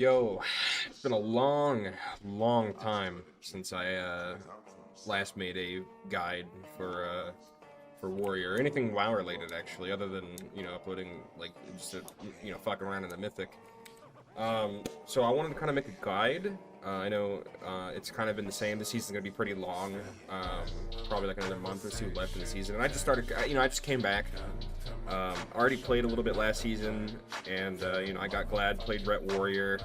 Yo, it's been a long time since I last made a guide for Warrior, or anything WoW related actually, other than uploading like just fucking around in the Mythic. So I wanted to kind of make a guide. I know it's kind of been the same. The season's gonna be pretty long, probably like another month or two left in the season. And I just started, I just came back. Already played a little bit last season, and I got glad, played Ret Warrior,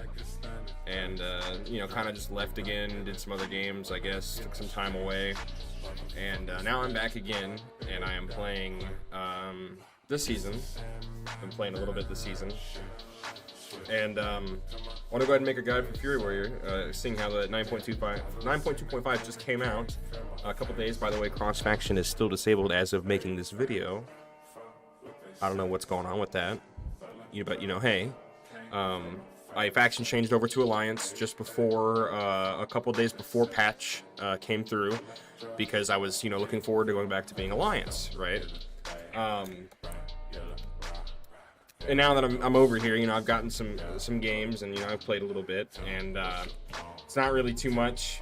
and kind of just left again, did some other games, I guess, took some time away, and now I'm back again, and I am playing this season. I've been playing a little bit this season. And I want to go ahead and make a guide for Fury Warrior, seeing how the 9.2.5 just came out a couple days. By the way, cross faction is still disabled as of making this video. I don't know what's going on with that, but hey, my faction changed over to Alliance just before a couple days before patch came through, because I was looking forward to going back to being Alliance, right? And now that I'm over here, I've gotten some games, and I've played a little bit, and it's not really too much.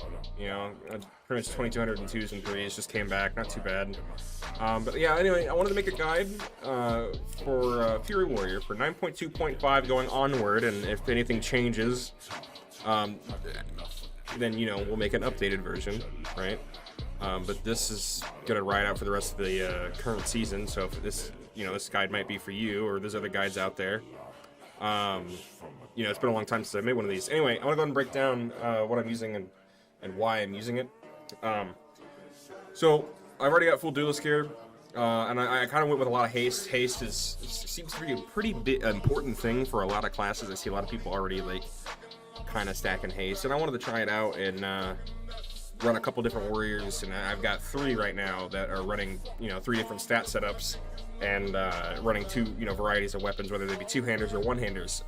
Pretty much 2202s and 3s just came back, not too bad. But yeah, anyway, I wanted to make a guide for Fury Warrior for 9.2.5 going onward, and if anything changes, then we'll make an updated version, right? But this is gonna ride out for the rest of the current season, so if this this guide might be for you, or there's other guides out there. It's been a long time since I made one of these. Anyway, I want to go ahead and break down what I'm using and why I'm using it. So I've already got full duelist gear, and I kind of went with a lot of haste. Haste seems to be a pretty important thing for a lot of classes. I see a lot of people already like kind of stacking haste, and I wanted to try it out and run a couple different warriors, and I've got 3 right now that are running 3 different stat setups, and running 2 varieties of weapons, whether they be 2-handers or 1-handers.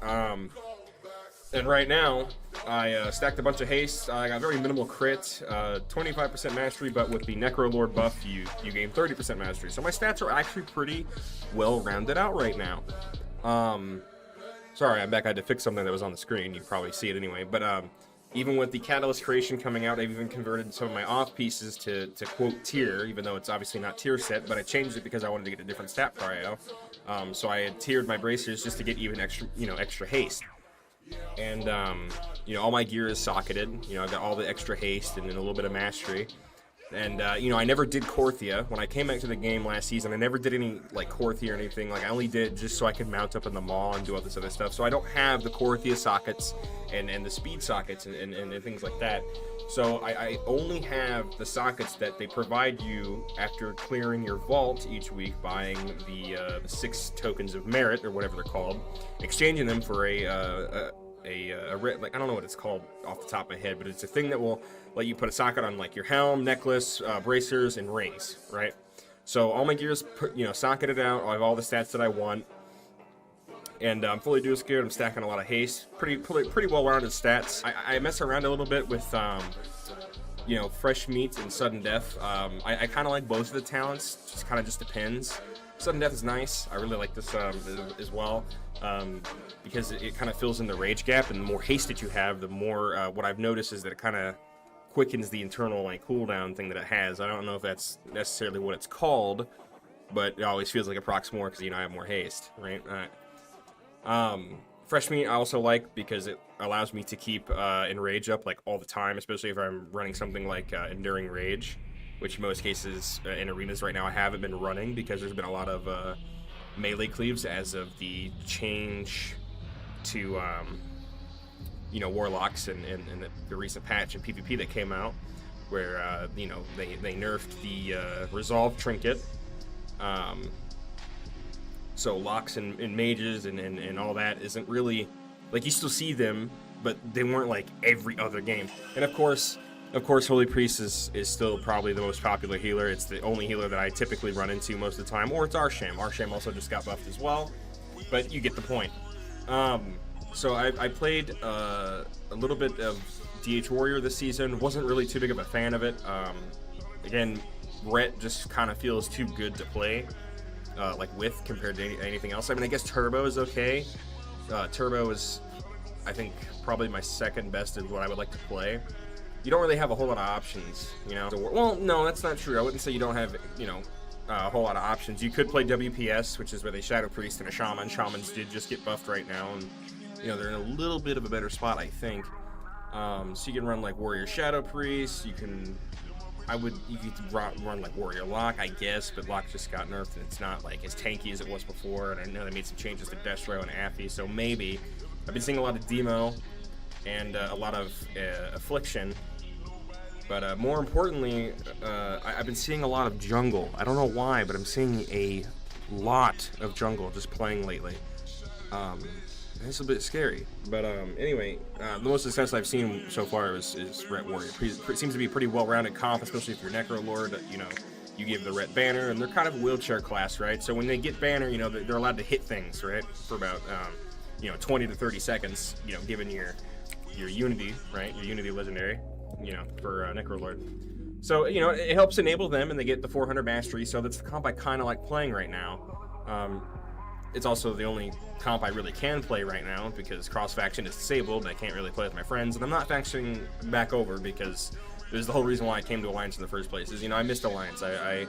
And right now I stacked a bunch of haste. I got very minimal crit, 25% mastery, but with the Necro Lord buff you gain 30% mastery, so my stats are actually pretty well rounded out right now. Sorry, I'm back. I had to fix something that was on the screen. You can probably see it anyway, but even with the Catalyst creation coming out, I've even converted some of my off pieces to quote tier, even though it's obviously not tier set, but I changed it because I wanted to get a different stat prio. So I had tiered my bracers just to get even extra haste. And all my gear is socketed. I've got all the extra haste and then a little bit of mastery. And I never did Korthia. When I came back to the game last season, I never did any like Korthia or anything. Like, I only did it just so I could mount up in the maw and do all this other stuff. So I don't have the Korthia sockets and the speed sockets and things like that. So I only have the sockets that they provide you after clearing your vault each week, buying the 6 tokens of merit, or whatever they're called, exchanging them for like, I don't know what it's called off the top of my head, but it's a thing that will let you put a socket on like your helm, necklace, bracers, and rings, right? So all my gear is socketed out. I have all the stats that I want, and I'm fully dual geared. I'm stacking a lot of haste, pretty well-rounded stats. I mess around a little bit with fresh meat and sudden death. I kind of like both of the talents. Just kind of just depends. Sudden death is nice. I really like this as well, because it kind of fills in the rage gap, and the more haste that you have, the more what I've noticed is that it kind of quickens the internal like cooldown thing that it has. I don't know if that's necessarily what it's called, but it always feels like it procs more because I have more haste, right? Fresh meat I also like because it allows me to keep enrage up like all the time, especially if I'm running something like enduring rage, which in most cases in arenas right now I haven't been running because there's been a lot of melee cleaves as of the change to warlocks and the recent patch in PvP that came out, where they nerfed the resolve trinket. So locks and mages and all that isn't really like, you still see them, but they weren't like every other game. And of course Holy Priest is still probably the most popular healer. It's the only healer that I typically run into most of the time, or it's Arsham. Arsham also just got buffed as well, but you get the point. So I played a little bit of DH Warrior this season. Wasn't really too big of a fan of it. Again, Ret just kind of feels too good to play like with compared to anything else. I mean, I guess Turbo is okay. Turbo is I think probably my second best is what I would like to play. You don't really have a whole lot of options, you know. Well, no, that's not true. I wouldn't say you don't have, you know, a whole lot of options. You could play WPS, which is where they Shadow Priest and a Shaman. Shamans did just get buffed right now, and you know they're in a little bit of a better spot, I think. So you can run like Warrior Shadow Priest. You can, you could run like Warrior Locke, I guess, but Locke just got nerfed and it's not like as tanky as it was before. And I know they made some changes to Destro and Affy, so maybe. I've been seeing a lot of Demo and a lot of Affliction. But more importantly, I've been seeing a lot of jungle. I don't know why, but I'm seeing a lot of jungle just playing lately. It's a bit scary. But anyway, the most success I've seen so far is Ret Warrior. It seems to be a pretty well-rounded comp, especially if you're Necro Lord. You know, you give the Ret banner, and they're kind of a wheelchair class, right? So when they get banner, you know, they're allowed to hit things, right, for about you know, 20 to 30 seconds. You know, given your Unity, right, your Unity Legendary. You know, for Necro Lord. So, you know, it helps enable them, and they get the 400 mastery, so that's the comp I kind of like playing right now. It's also the only comp I really can play right now, because cross-faction is disabled, and I can't really play with my friends, and I'm not factioning back over, because there's the whole reason why I came to Alliance in the first place, is, you know, I missed Alliance. I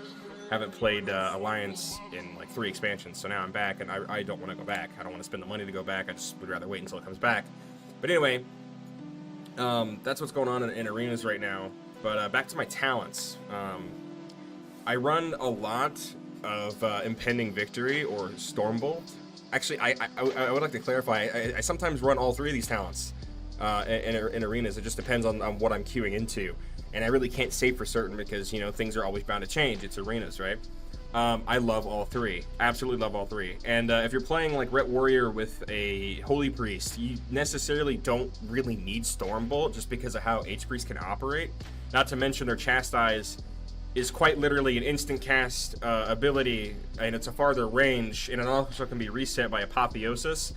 haven't played Alliance in, like, 3 expansions, so now I'm back, and I don't want to go back. I don't want to spend the money to go back. I just would rather wait until it comes back. But anyway, that's what's going on in arenas right now. But back to my talents. I run a lot of Impending Victory or Stormbolt. Actually, I would like to clarify. I sometimes run all 3 of these talents in arenas. It just depends on what I'm queuing into, and I really can't say for certain because, you know, things are always bound to change. It's arenas, right? I love all 3. Absolutely love all 3. And if you're playing like Ret Warrior with a Holy Priest, you necessarily don't really need Stormbolt just because of how H-Priest can operate. Not to mention their Chastise is quite literally an instant cast ability, and it's a farther range, and it also can be reset by Apotheosis.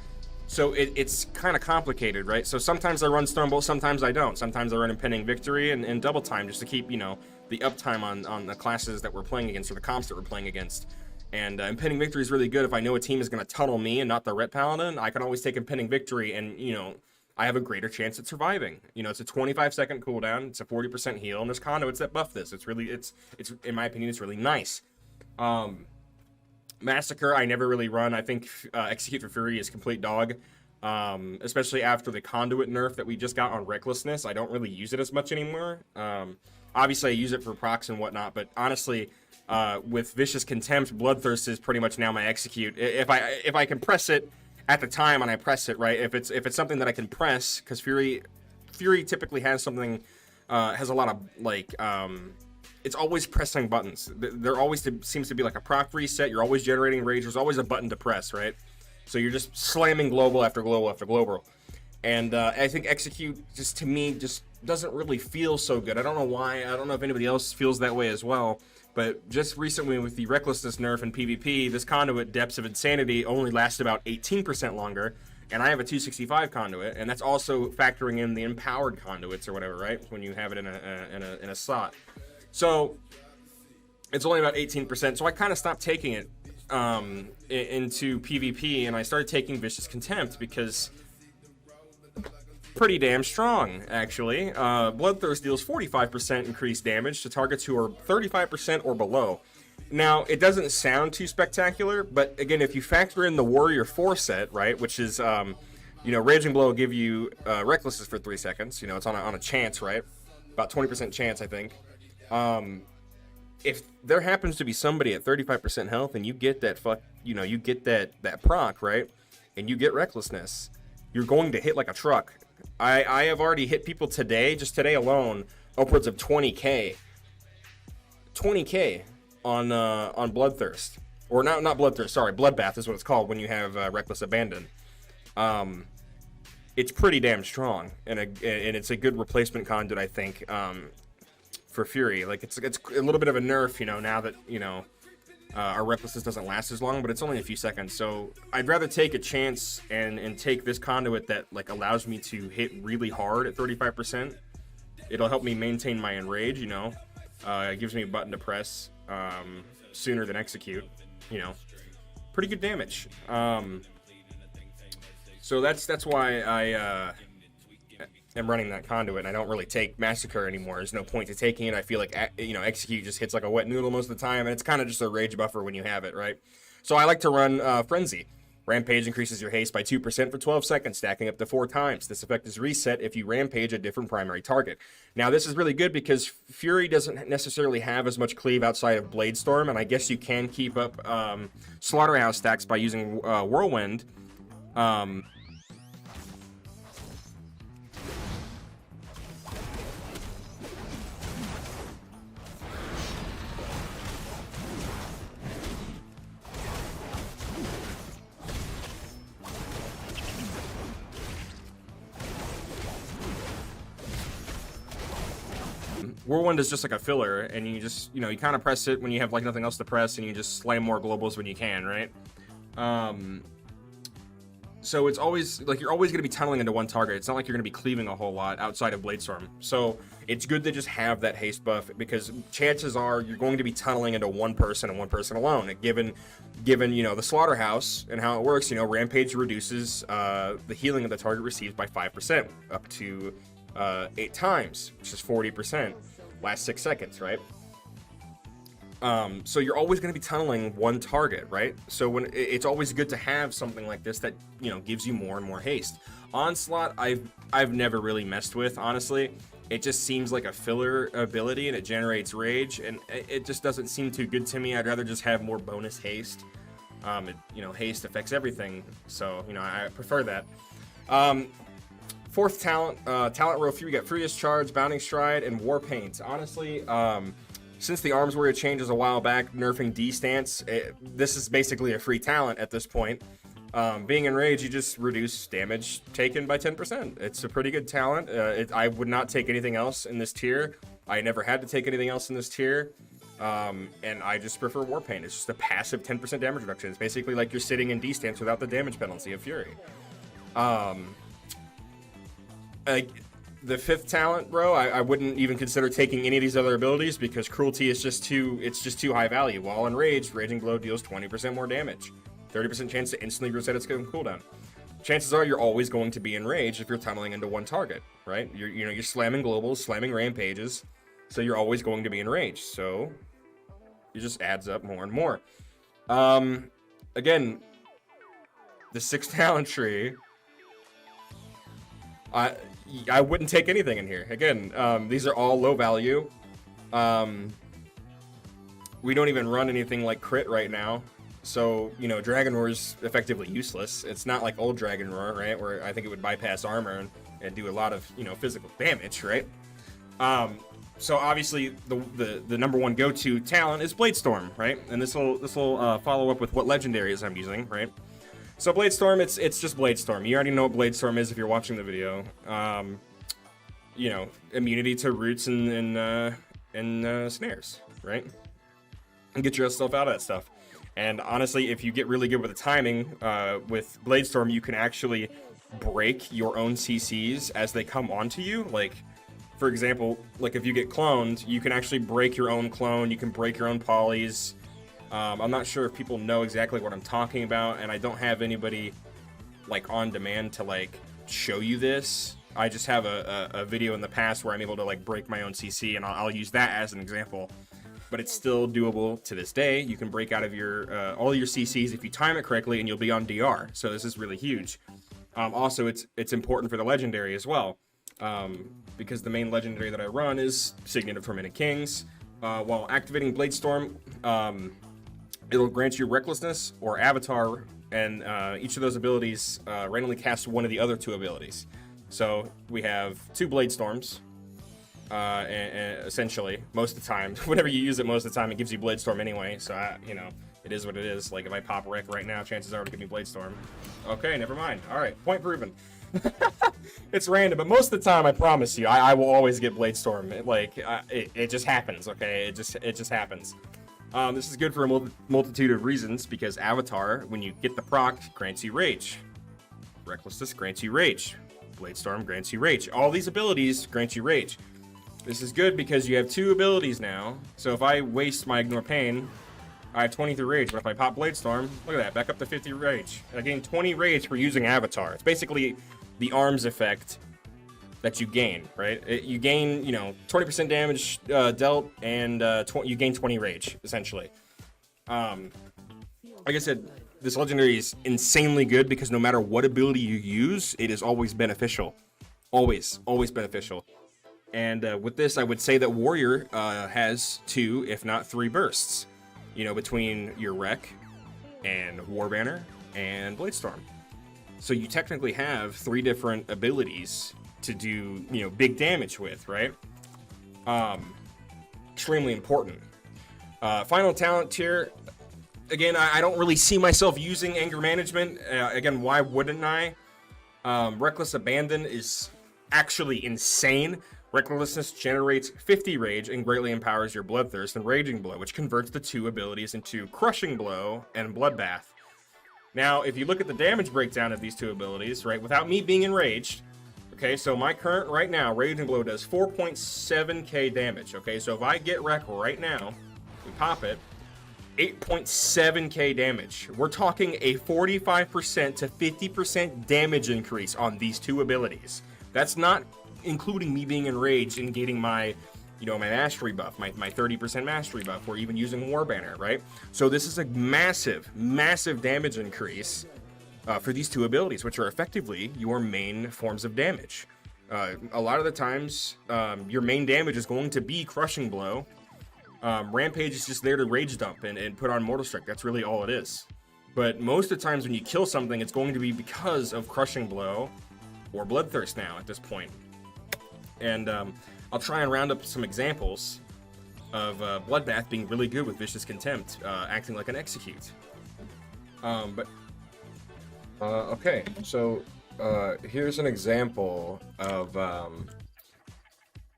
So it's kind of complicated, right? So sometimes I run Stormbolt, sometimes I don't. Sometimes I run Impending Victory and Double Time just to keep, you know, the uptime on the classes that we're playing against, or the comps that we're playing against. And Impending Victory is really good if I know a team is going to tunnel me and not the Ret Paladin. I can always take Impending Victory and, you know, I have a greater chance at surviving. You know, it's a 25-second cooldown, it's a 40% heal, and there's conduits that buff this. It's really, it's in my opinion, it's really nice. Massacre, I never really run. I think Execute for Fury is complete dog. Especially after the conduit nerf that we just got on Recklessness. I don't really use it as much anymore. Obviously, I use it for procs and whatnot, but honestly, with Vicious Contempt, Bloodthirst is pretty much now my execute. If I can press it at the time and I press it, right? If it's something that I can press, because Fury typically has something, has a lot of like, it's always pressing buttons. There always seems to be like a proc reset. You're always generating rage. There's always a button to press, right? So you're just slamming global after global after global. And I think Execute, just to me, just doesn't really feel so good. I don't know why. I don't know if anybody else feels that way as well. But just recently with the Recklessness nerf in PvP, this conduit, Depths of Insanity, only lasts about 18% longer. And I have a 265 conduit, and that's also factoring in the empowered conduits or whatever, right? When you have it in a slot. So it's only about 18%. So I kind of stopped taking it into PvP, and I started taking Vicious Contempt because pretty damn strong, actually. Bloodthirst deals 45% increased damage to targets who are 35% or below. Now, it doesn't sound too spectacular, but again, if you factor in the Warrior 4 set, right, which is, you know, Raging Blow will give you Recklessness for 3 seconds. You know, it's on a chance, right? About 20% chance, I think. If there happens to be somebody at 35% health and you get that you get that proc, right, and you get Recklessness, you're going to hit like a truck. I have already hit people today, just today alone, upwards of 20k. 20k on Bloodthirst, or not Bloodthirst. Sorry, Bloodbath is what it's called when you have Reckless Abandon. It's pretty damn strong, and it's a good replacement conduit, I think. For Fury, like it's a little bit of a nerf, you know, now that, you know, our Recklessness doesn't last as long, but it's only a few seconds. So I'd rather take a chance and take this conduit that like allows me to hit really hard at 35%. It'll help me maintain my enrage, you know. It gives me a button to press sooner than execute, you know. Pretty good damage. So that's why I am running that conduit, and I don't really take Massacre anymore. There's no point to taking it. I feel like, you know, Execute just hits like a wet noodle most of the time, and it's kind of just a rage buffer when you have it, right? So I like to run Frenzy. Rampage increases your haste by 2% for 12 seconds, stacking up to 4 times. This effect is reset if you rampage a different primary target. Now, this is really good because Fury doesn't necessarily have as much cleave outside of Bladestorm, and I guess you can keep up Slaughterhouse stacks by using Whirlwind. Whirlwind is just like a filler, and you just, you know, you kind of press it when you have like nothing else to press, and you just slam more globals when you can, right? So it's always like you're always going to be tunneling into one target. It's not like you're going to be cleaving a whole lot outside of Bladestorm. So it's good to just have that haste buff, because chances are you're going to be tunneling into one person and one person alone. Given you know the Slaughterhouse and how it works, you know, Rampage reduces the healing of the target receives by 5% up to 8 times, which is 40%. Last 6 seconds, right? So you're always going to be tunneling one target, right? So when it's always good to have something like this that, you know, gives you more and more haste. Onslaught, I've never really messed with, honestly. It just seems like a filler ability, and it generates rage, and it just doesn't seem too good to me. I'd rather just have more bonus haste. You know, haste affects everything, so you know I prefer that. Fourth talent, talent row 3, we got Furious Charge, Bounding Stride, and War Paint. Honestly, since the Arms Warrior changes a while back, nerfing D-Stance, this is basically a free talent at this point. Being enraged, you just reduce damage taken by 10%. It's a pretty good talent. I would not take anything else in this tier. I never had to take anything else in this tier. And I just prefer War Paint. It's just a passive 10% damage reduction. It's basically like you're sitting in D-Stance without the damage penalty of Fury. The fifth talent row, I wouldn't even consider taking any of these other abilities, because Cruelty is just too high value. While enraged, Raging Blow deals 20% more damage, 30% chance to instantly reset its cooldown. Chances are you're always going to be enraged if you're tunneling into one target, right? You're slamming globals, slamming rampages, so you're always going to be enraged. So it just adds up more and more. Again, the sixth talent tree. I wouldn't take anything in here. Again, these are all low value. We don't even run anything like crit right now. So, you know, Dragon Roar is effectively useless. It's not like old Dragon Roar, right? Where I think it would bypass armor and do a lot of, you know, physical damage, right? So obviously the number one go-to talent is Bladestorm, right? And this will follow up with what legendaries I'm using, right? So Bladestorm, it's just Bladestorm. You already know what Bladestorm is if you're watching the video. You know, immunity to roots and snares, right? And get yourself out of that stuff. And honestly, if you get really good with the timing, with Bladestorm, you can actually break your own CCs as they come onto you. Like, for example, like if you get cloned, you can actually break your own clone. You can break your own polys. I'm not sure if people know exactly what I'm talking about, and I don't have anybody like on demand to like show you this. I just have a video in the past where I'm able to like break my own CC, and I'll use that as an example. But it's still doable to this day. You can break out of your all your CCs if you time it correctly, and you'll be on DR. So this is really huge. Also, it's important for the legendary as well, because the main legendary that I run is Signet of Tormented Kings. While activating Bladestorm, it'll grant you Recklessness or Avatar, and each of those abilities randomly casts one of the other two abilities. So we have 2 Bladestorms. And essentially, most of the time, whenever you use it, most of the time it gives you Bladestorm anyway. So you know, it is what it is. Like if I pop Wreck right now, chances are to give me Bladestorm. Okay, never mind. All right, point proven. It's random, but most of the time, I promise you, I will always get Bladestorm. It just happens. Okay, it just happens. This is good for a multitude of reasons, because Avatar, when you get the proc, grants you Rage. Recklessness grants you Rage. Bladestorm grants you Rage. All these abilities grant you Rage. This is good because you have 2 abilities now. So if I waste my Ignore Pain, I have 23 rage, but if I pop Blade Storm, look at that, back up to 50 rage. And I gain 20 rage for using Avatar. It's basically the arms effect that you gain, right? You gain, you know, 20% damage dealt, and you gain 20 rage, essentially. Like I said, this legendary is insanely good because no matter what ability you use, it is always beneficial. Always beneficial. And with this, I would say that Warrior has 2, if not 3 bursts. You know, between your Wreck and War Banner and Blade Storm. So you technically have 3 different abilities to do, you know, big damage with, right? Extremely important. Final talent tier. Again, I don't really see myself using anger management. Again, why wouldn't I? Reckless Abandon is actually insane. Recklessness generates 50 rage and greatly empowers your Bloodthirst and Raging Blow, which converts the 2 abilities into Crushing Blow and Bloodbath. Now, if you look at the damage breakdown of these 2 abilities, right, without me being enraged, okay, so my current right now, Raging Blow does 4.7k damage, okay, so if I get Wreck right now, we pop it, 8.7k damage. We're talking a 45% to 50% damage increase on these 2 abilities. That's not including me being enraged and getting my, you know, my mastery buff, my 30% mastery buff, or even using War Banner, right? So this is a massive damage increase for these 2 abilities, which are effectively your main forms of damage. A lot of the times, your main damage is going to be Crushing Blow. Rampage is just there to rage dump and put on Mortal Strike. That's really all it is. But most of the times when you kill something, it's going to be because of Crushing Blow or Bloodthirst now at this point. And I'll try and round up some examples of Bloodbath being really good with Vicious Contempt, acting like an Execute. Okay, so here's an example of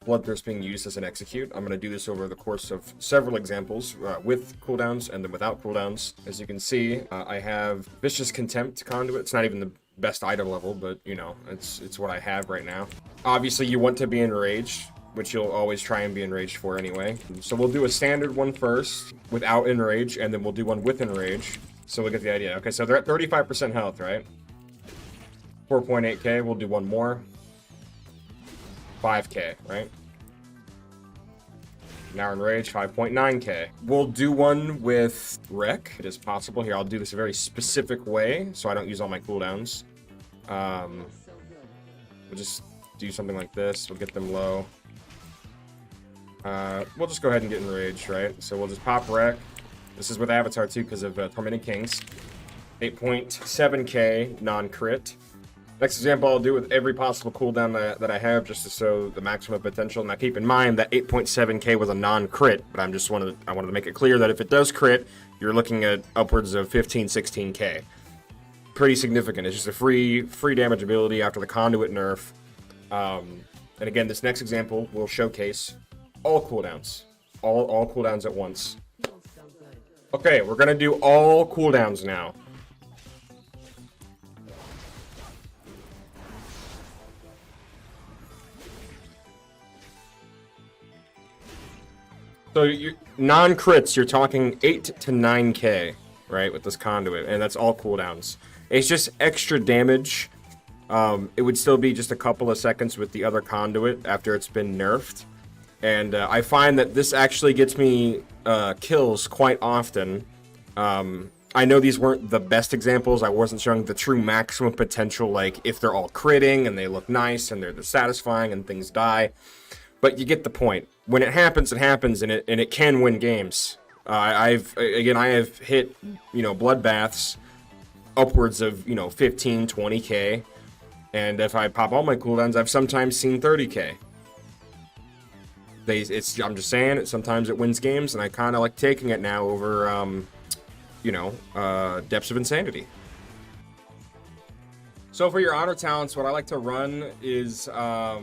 Bloodthirst being used as an Execute. I'm going to do this over the course of several examples with cooldowns and then without cooldowns. As you can see, I have Vicious Contempt Conduit. It's not even the best item level, but you know, it's what I have right now. Obviously, you want to be enraged, which you'll always try and be enraged for anyway. So we'll do a standard one first without enrage, and then we'll do one with enrage. So we'll get the idea. Okay, so they're at 35% health, right? 4.8k. We'll do one more. 5k, right? Now enrage, 5.9k. We'll do one with Wreck. It is possible. Here, I'll do this a very specific way so I don't use all my cooldowns. We'll just do something like this. We'll get them low. We'll just go ahead and get enraged, right? So we'll just pop Wreck. This is with Avatar too because of Tormented Kings. 8.7k non-crit. Next example I'll do with every possible cooldown that I have just to show the maximum potential. Now keep in mind that 8.7k was a non-crit, but I wanted to make it clear that if it does crit, you're looking at upwards of 15, 16k. Pretty significant. It's just a free damage ability after the conduit nerf. And again, this next example will showcase all cooldowns. All cooldowns at once. Okay, we're gonna do all cooldowns now. So non-crits, you're talking 8 to 9k, right, with this conduit, and that's all cooldowns. It's just extra damage. It would still be just a couple of seconds with the other conduit after it's been nerfed. And I find that this actually gets me kills quite often. I know these weren't the best examples. I wasn't showing the true maximum potential, like if they're all critting and they look nice and they're satisfying and things die. But you get the point. When it happens, and it can win games. I have hit, you know, bloodbaths upwards of, you know, 15, 20k, and if I pop all my cooldowns, I've sometimes seen 30k. I'm just saying, sometimes it wins games, and I kind of like taking it now over, you know, Depths of Insanity. So for your auto talents, what I like to run is a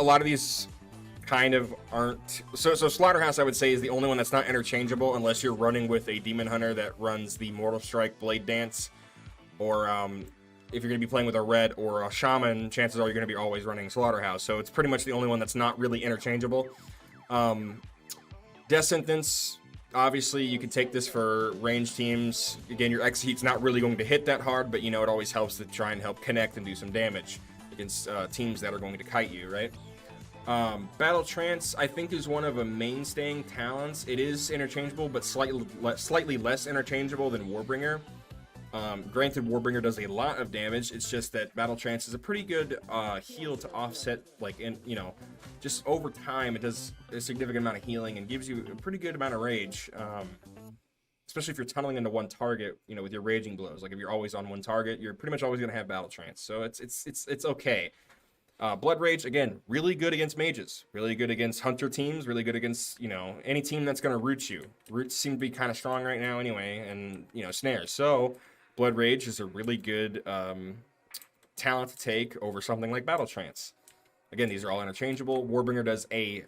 lot of these kind of aren't. So Slaughterhouse, I would say, is the only one that's not interchangeable unless you're running with a Demon Hunter that runs the Mortal Strike Blade Dance, or if you're going to be playing with a Red or a Shaman, chances are you're going to be always running Slaughterhouse. So it's pretty much the only one that's not really interchangeable. Death Sentence, Obviously, you can take this for range teams. Again, your X-Heat's not really going to hit that hard, but, you know, it always helps to try and help connect and do some damage against teams that are going to kite you, right? Battle Trance, I think, is one of the mainstaying talents. It is interchangeable, but slightly less interchangeable than Warbringer. Granted, Warbringer does a lot of damage. It's just that Battle Trance is a pretty good heal to offset, like, you know, just over time, it does a significant amount of healing and gives you a pretty good amount of rage. Especially if you're tunneling into one target, you know, with your raging blows. Like, if you're always on one target, you're pretty much always going to have Battle Trance. So it's okay. Blood Rage, again, really good against mages, really good against hunter teams, really good against, you know, any team that's going to root you. Roots seem to be kind of strong right now anyway, and, you know, snares. So Blood Rage is a really good talent to take over something like Battle Trance. Again, these are all interchangeable. Warbringer does a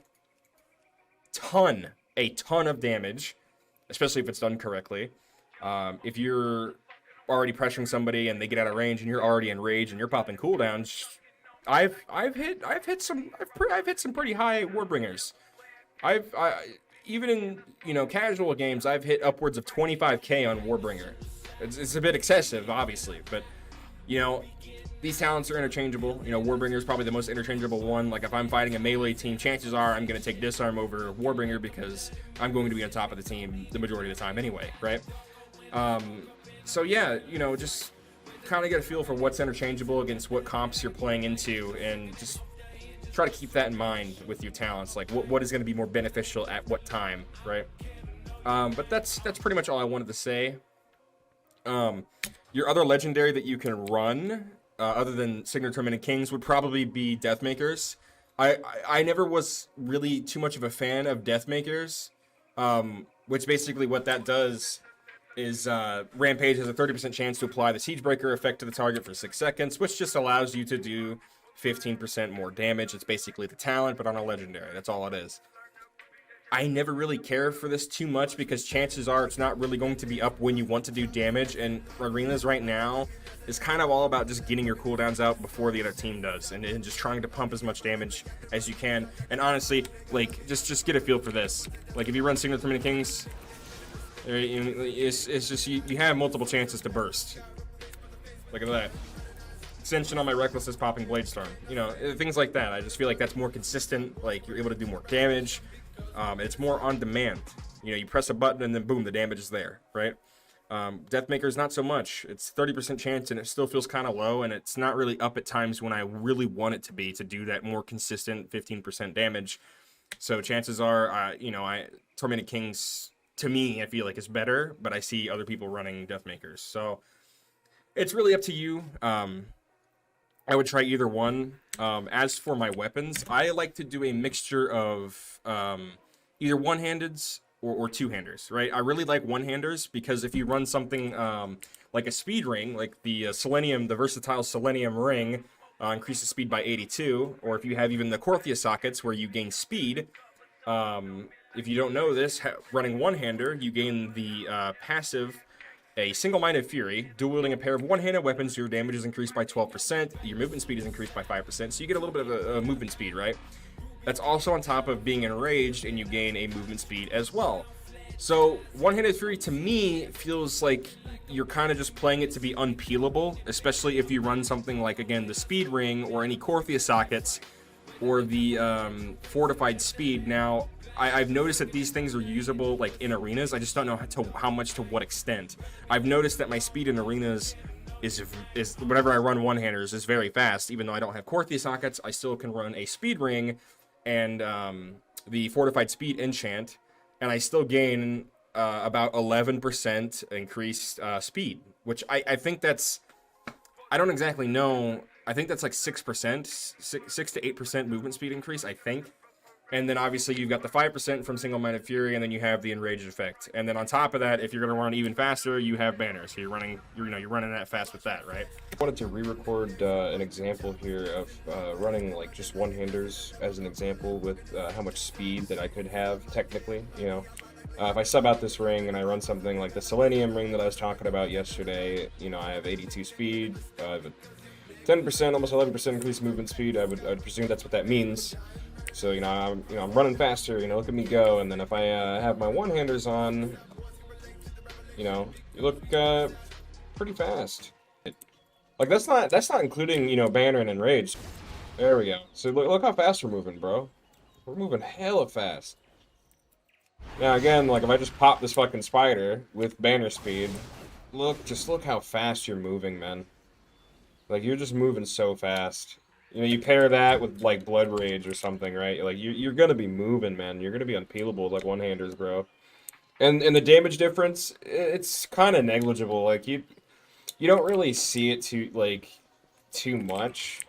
ton of damage, especially if it's done correctly. If you're already pressuring somebody and they get out of range and you're already in rage and you're popping cooldowns, I've hit some pretty high Warbringers. Even in, you know, casual games, I've hit upwards of 25k on Warbringer. It's a bit excessive, obviously, but, you know, these talents are interchangeable. You know, Warbringer is probably the most interchangeable one. Like, if I'm fighting a melee team, chances are I'm going to take Disarm over Warbringer because I'm going to be on top of the team the majority of the time anyway, right? So yeah, you know, just kind of get a feel for what's interchangeable against what comps you're playing into, and just try to keep that in mind with your talents. Like, what is going to be more beneficial at what time, right? But that's pretty much all I wanted to say. Your other legendary that you can run, other than Signature Tormented Kings, would probably be Deathmakers. I never was really too much of a fan of Deathmakers, which basically what that does is Rampage has a 30% chance to apply the Siegebreaker effect to the target for 6 seconds, which just allows you to do 15% more damage. It's basically the talent, but on a legendary. That's all it is. I never really care for this too much because chances are it's not really going to be up when you want to do damage, and arenas right now is kind of all about just getting your cooldowns out before the other team does, and just trying to pump as much damage as you can. And honestly, like, just get a feel for this. Like, if you run Signature Tormented Kings, it's just you have multiple chances to burst. Look at that. Ascension on my Reckless is popping Bladestorm. You know, things like that. I just feel like that's more consistent. Like, you're able to do more damage. It's more on demand. You know, you press a button and then boom, the damage is there, right? Deathmaker's not so much. It's 30% chance and it still feels kind of low, and it's not really up at times when I really want it to be, to do that more consistent 15% damage. So chances are, you know, Tormented Kings, to me, I feel like is better, but I see other people running Deathmakers. So it's really up to you. I would try either one. As for my weapons, I like to do a mixture of either one-handeds or two-handers, right? I really like one-handers because if you run something like a speed ring, like the Selenium, the versatile Selenium ring, increases speed by 82, or if you have even the Korthia sockets where you gain speed, if you don't know this, running one-hander, you gain the passive, a single-minded fury. Dual-wielding a pair of one-handed weapons, your damage is increased by 12%, your movement speed is increased by 5%, so you get a little bit of a movement speed, right? That's also on top of being enraged, and you gain a movement speed as well. So, one-handed fury, to me, feels like you're kind of just playing it to be unpeelable, especially if you run something like, again, the speed ring, or any Korthia sockets, or the fortified speed. Now, I've noticed that these things are usable, like, in arenas. I just don't know how much to what extent. I've noticed that my speed in arenas is whenever I run one-handers is very fast. Even though I don't have Korthia sockets, I still can run a speed ring and the fortified speed enchant, and I still gain about 11% increased speed, which I think that's, I don't exactly know. I think that's like 6%, 6 to 8% movement speed increase, I think. And then obviously you've got the 5% from Single-Minded Fury, and then you have the Enraged effect. And then on top of that, if you're going to run even faster, you have Banner. So you're running that fast with that, right? I wanted to re-record an example here of running like just one-handers as an example with how much speed that I could have technically, you know. If I sub out this ring and I run something like the Selenium ring that I was talking about yesterday, you know, I have 82 speed, I have a 10%, almost 11% increased movement speed. I would presume that's what that means. So I'm running faster. Look at me go. And then if I have my one-handers on, you look pretty fast. Like that's not including banner and enrage. There we go. So look how fast we're moving, bro. We're moving hella fast. Now again, like if I just pop this fucking spider with banner speed, just look how fast you're moving, man. Like you're just moving so fast. You pair that with like blood rage or something, right? Like you're gonna be moving, man. You're gonna be unpeelable like one-handers, bro. And the damage difference, it's kind of negligible. Like you don't really see it too much.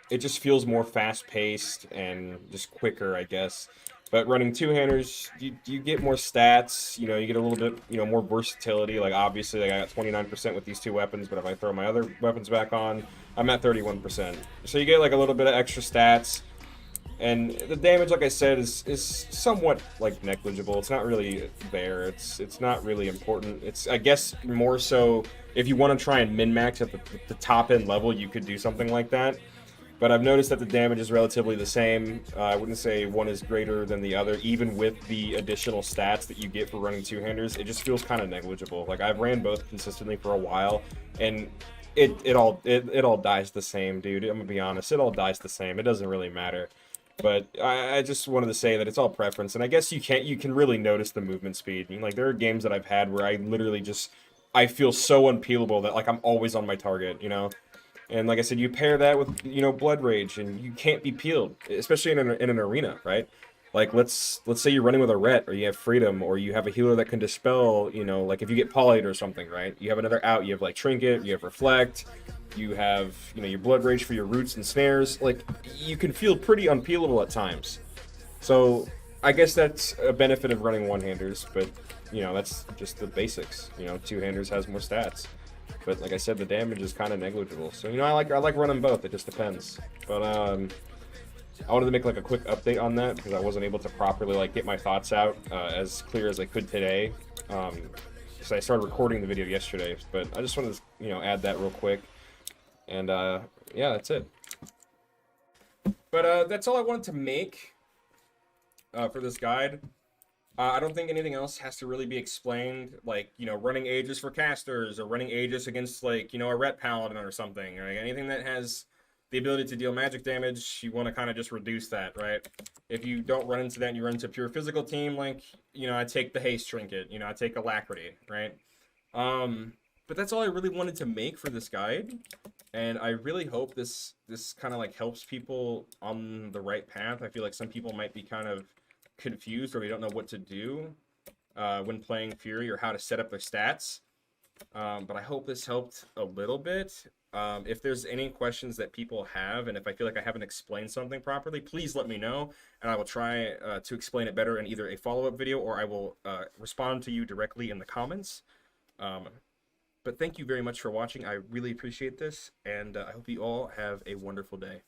It just feels more fast-paced and just quicker, I guess. But running two-handers, you get more stats. You get a little bit more versatility. Like obviously, like I got 29% with these two weapons, but if I throw my other weapons back on, I'm at 31%. So you get like a little bit of extra stats. And the damage, like I said, is somewhat like negligible. It's not really there. It's not really important. It's, I guess, more so if you want to try and min-max at the top end level, you could do something like that. But I've noticed that the damage is relatively the same. I wouldn't say one is greater than the other, even with the additional stats that you get for running two-handers. It just feels kind of negligible. Like I've ran both consistently for a while, and it all dies the same, dude. I'm gonna be honest, it all dies the same. It doesn't really matter. But I just wanted to say that it's all preference, and I guess you can really notice the movement speed. Like there are games that I've had where I literally I feel so unpeelable that like I'm always on my target, And like I said, you pair that with blood rage, and you can't be peeled, especially in an arena, right? Like let's say you're running with a ret, or you have freedom, or you have a healer that can dispel. Like if you get polyed or something, right? You have another out. You have like trinket, you have reflect, you have your blood rage for your roots and snares. Like you can feel pretty unpeelable at times. So I guess that's a benefit of running one-handers, but that's just the basics. Two-handers has more stats. But like I said, the damage is kind of negligible. So I like running both. It just depends. But I wanted to make like a quick update on that because I wasn't able to properly like get my thoughts out as clear as I could today. So I started recording the video yesterday, but I just wanted to add that real quick. And yeah, that's it. But that's all I wanted to make for this guide. I don't think anything else has to really be explained, like, running Aegis for casters, or running Aegis against, like, a Ret Paladin or something, right? Anything that has the ability to deal magic damage, you want to kind of just reduce that, right? If you don't run into that and you run into a pure physical team, like, I take the Haste Trinket, I take Alacrity, right? But that's all I really wanted to make for this guide, and I really hope this kind of, like, helps people on the right path. I feel like some people might be kind of confused, or they don't know what to do when playing Fury, or how to set up their stats. But I hope this helped a little bit. If there's any questions that people have, and if I feel like I haven't explained something properly, please let me know, and I will try to explain it better in either a follow-up video, or I will respond to you directly in the comments. But thank you very much for watching. I really appreciate this, and I hope you all have a wonderful day.